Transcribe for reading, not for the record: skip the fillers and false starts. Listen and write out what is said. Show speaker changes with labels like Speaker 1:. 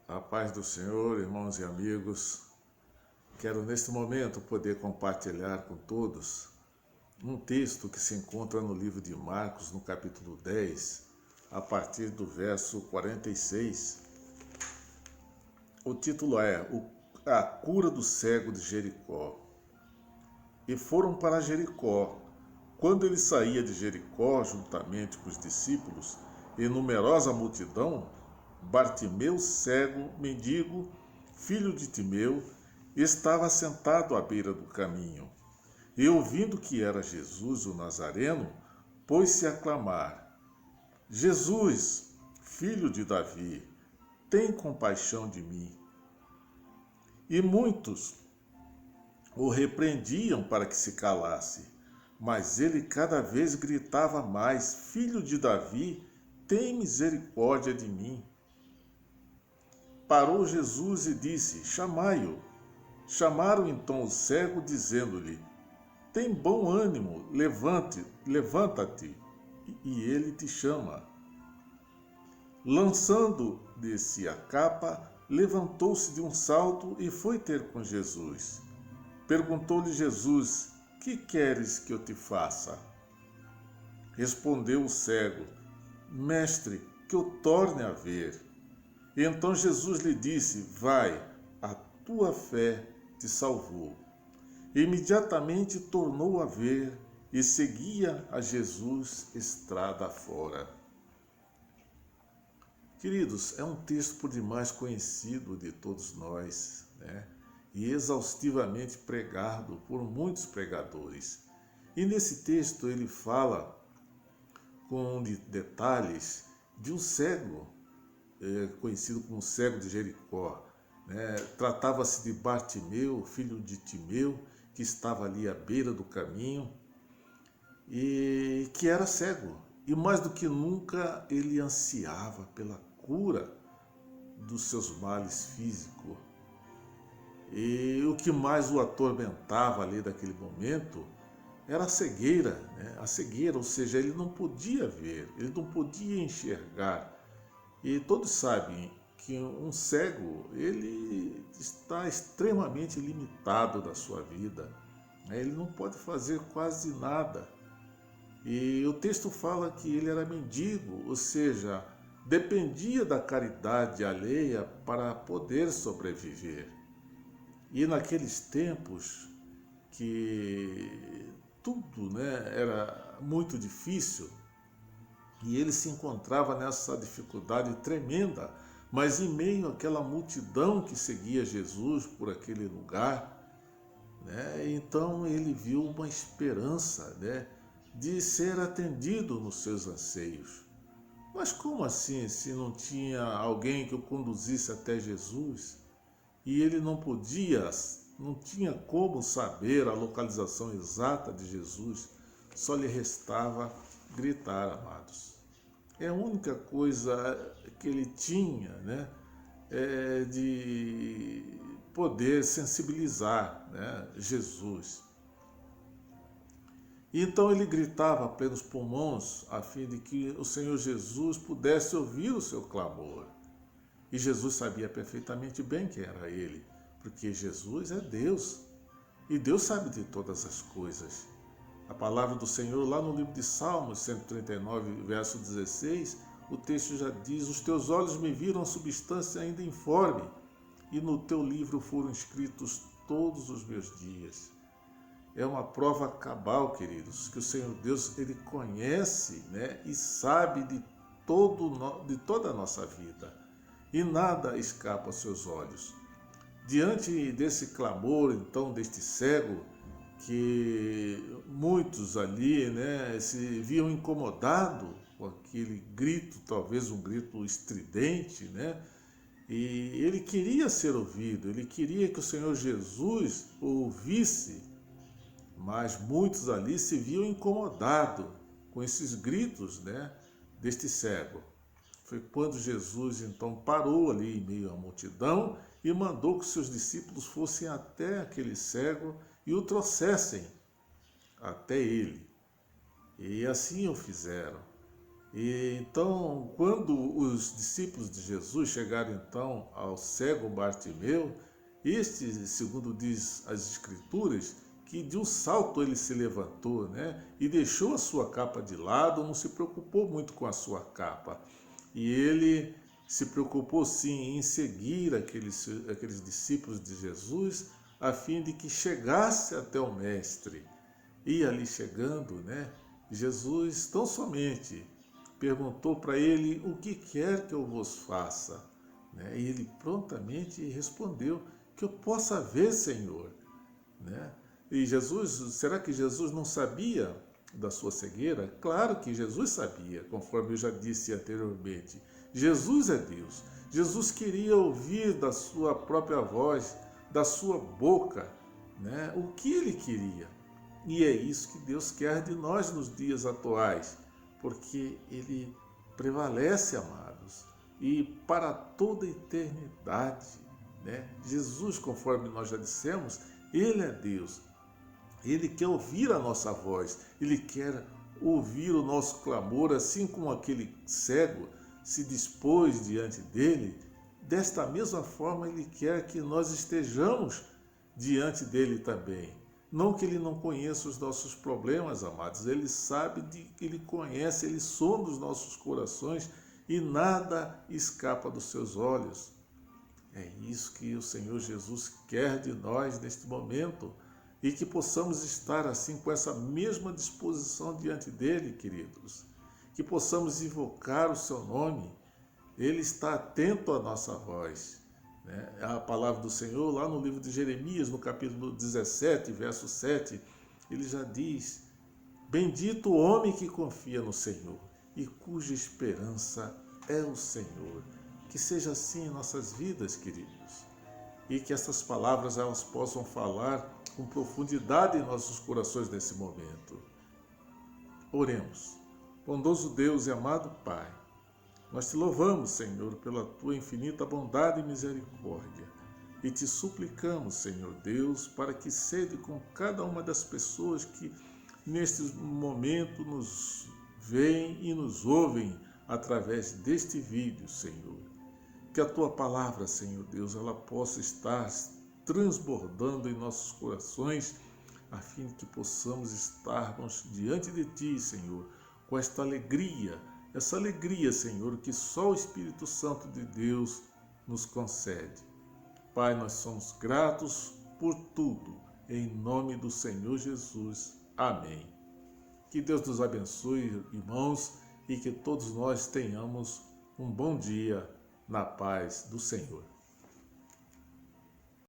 Speaker 1: A paz do Senhor, irmãos e amigos. Quero neste momento poder compartilhar com todos um texto que se encontra no livro de Marcos, no capítulo 10, a partir do verso 46. O título é A Cura do Cego de Jericó. E foram para Jericó. Quando ele saía de Jericó, juntamente com os discípulos e numerosa multidão, Bartimeu, cego, mendigo, filho de Timeu, estava sentado à beira do caminho. E ouvindo que era Jesus o Nazareno, pôs-se a clamar: Jesus, filho de Davi, tem compaixão de mim. E muitos o repreendiam para que se calasse, mas ele cada vez gritava mais: Filho de Davi, tem misericórdia de mim. Parou Jesus e disse: Chamai-o. Chamaram então o cego, dizendo-lhe: Tem bom ânimo, levanta-te, e ele te chama. Lançando de si a capa, levantou-se de um salto e foi ter com Jesus. Perguntou-lhe Jesus: Que queres que eu te faça? Respondeu o cego: Mestre, que eu torne a ver. E então Jesus lhe disse: Vai, a tua fé te salvou. Imediatamente tornou a ver e seguia a Jesus estrada fora. Queridos, é um texto por demais conhecido de todos nós, né? E exaustivamente pregado por muitos pregadores. E nesse texto ele fala com detalhes de um cego, conhecido como cego de Jericó. Tratava-se de Bartimeu, filho de Timeu, que estava ali à beira do caminho e que era cego. E mais do que nunca ele ansiava pela cura dos seus males físicos. E o que mais o atormentava ali naquele momento era a cegueira, né? A cegueira, ou seja, ele não podia ver, ele não podia enxergar. E todos sabem que um cego, ele está extremamente limitado na sua vida. Ele não pode fazer quase nada. E o texto fala que ele era mendigo, ou seja, dependia da caridade alheia para poder sobreviver. E naqueles tempos que tudo, era muito difícil, e ele se encontrava nessa dificuldade tremenda, mas em meio àquela multidão que seguia Jesus por aquele lugar, então ele viu uma esperança, de ser atendido nos seus anseios. Mas como assim, se não tinha alguém que o conduzisse até Jesus? E ele não tinha como saber a localização exata de Jesus, só lhe restava gritar, amados. É a única coisa que ele tinha, de poder sensibilizar, Jesus. E então ele gritava a plenos pulmões, a fim de que o Senhor Jesus pudesse ouvir o seu clamor. E Jesus sabia perfeitamente bem quem era ele, porque Jesus é Deus, e Deus sabe de todas as coisas. A palavra do Senhor, lá no livro de Salmos 139, verso 16, o texto já diz: Os teus olhos me viram a substância ainda informe, e no teu livro foram escritos todos os meus dias. É uma prova cabal, queridos, que o Senhor Deus, ele conhece, e sabe de toda a nossa vida, e nada escapa aos seus olhos. Diante desse clamor, então, deste cego, que muitos ali, se viam incomodados com aquele grito, talvez um grito estridente, e ele queria ser ouvido, ele queria que o Senhor Jesus o ouvisse, mas muitos ali se viam incomodados com esses gritos, deste cego. Foi quando Jesus então parou ali em meio à multidão e mandou que seus discípulos fossem até aquele cego e o trouxessem até ele. E assim o fizeram. E então, quando os discípulos de Jesus chegaram então ao cego Bartimeu, este, segundo diz as Escrituras, que de um salto ele se levantou, né? E deixou a sua capa de lado, não se preocupou muito com a sua capa. E ele se preocupou sim em seguir aqueles discípulos de Jesus, a fim de que chegasse até o Mestre. E ali chegando, né? Jesus tão somente perguntou para ele: o que quer que eu vos faça? Né? E ele prontamente respondeu: que eu possa ver, Senhor. Né? E Jesus, será que Jesus não sabia da sua cegueira? Claro que Jesus sabia, conforme eu já disse anteriormente. Jesus é Deus. Jesus queria ouvir da sua própria voz, da sua boca, né? O que ele queria. E é isso que Deus quer de nós nos dias atuais, porque ele prevalece, amados, e para toda a eternidade. Né? Jesus, conforme nós já dissemos, ele é Deus. Ele quer ouvir a nossa voz, ele quer ouvir o nosso clamor, assim como aquele cego se dispôs diante dele. Desta mesma forma, ele quer que nós estejamos diante dele também. Não que ele não conheça os nossos problemas, amados, ele sabe, ele conhece, ele sonda os nossos corações e nada escapa dos seus olhos. É isso que o Senhor Jesus quer de nós neste momento e que possamos estar assim com essa mesma disposição diante dele, queridos. Que possamos invocar o seu nome. Ele está atento à nossa voz. Né? A palavra do Senhor, lá no livro de Jeremias, no capítulo 17, verso 7, ele já diz: bendito o homem que confia no Senhor e cuja esperança é o Senhor. Que seja assim em nossas vidas, queridos, e que essas palavras elas possam falar com profundidade em nossos corações nesse momento. Oremos. Bondoso Deus e amado Pai, nós te louvamos, Senhor, pela tua infinita bondade e misericórdia e te suplicamos, Senhor Deus, para que cede com cada uma das pessoas que neste momento nos veem e nos ouvem através deste vídeo, Senhor. Que a tua palavra, Senhor Deus, ela possa estar transbordando em nossos corações, a fim de que possamos estarmos diante de ti, Senhor, com esta alegria, essa alegria, Senhor, que só o Espírito Santo de Deus nos concede. Pai, nós somos gratos por tudo, em nome do Senhor Jesus. Amém. Que Deus nos abençoe, irmãos, e que todos nós tenhamos um bom dia na paz do Senhor.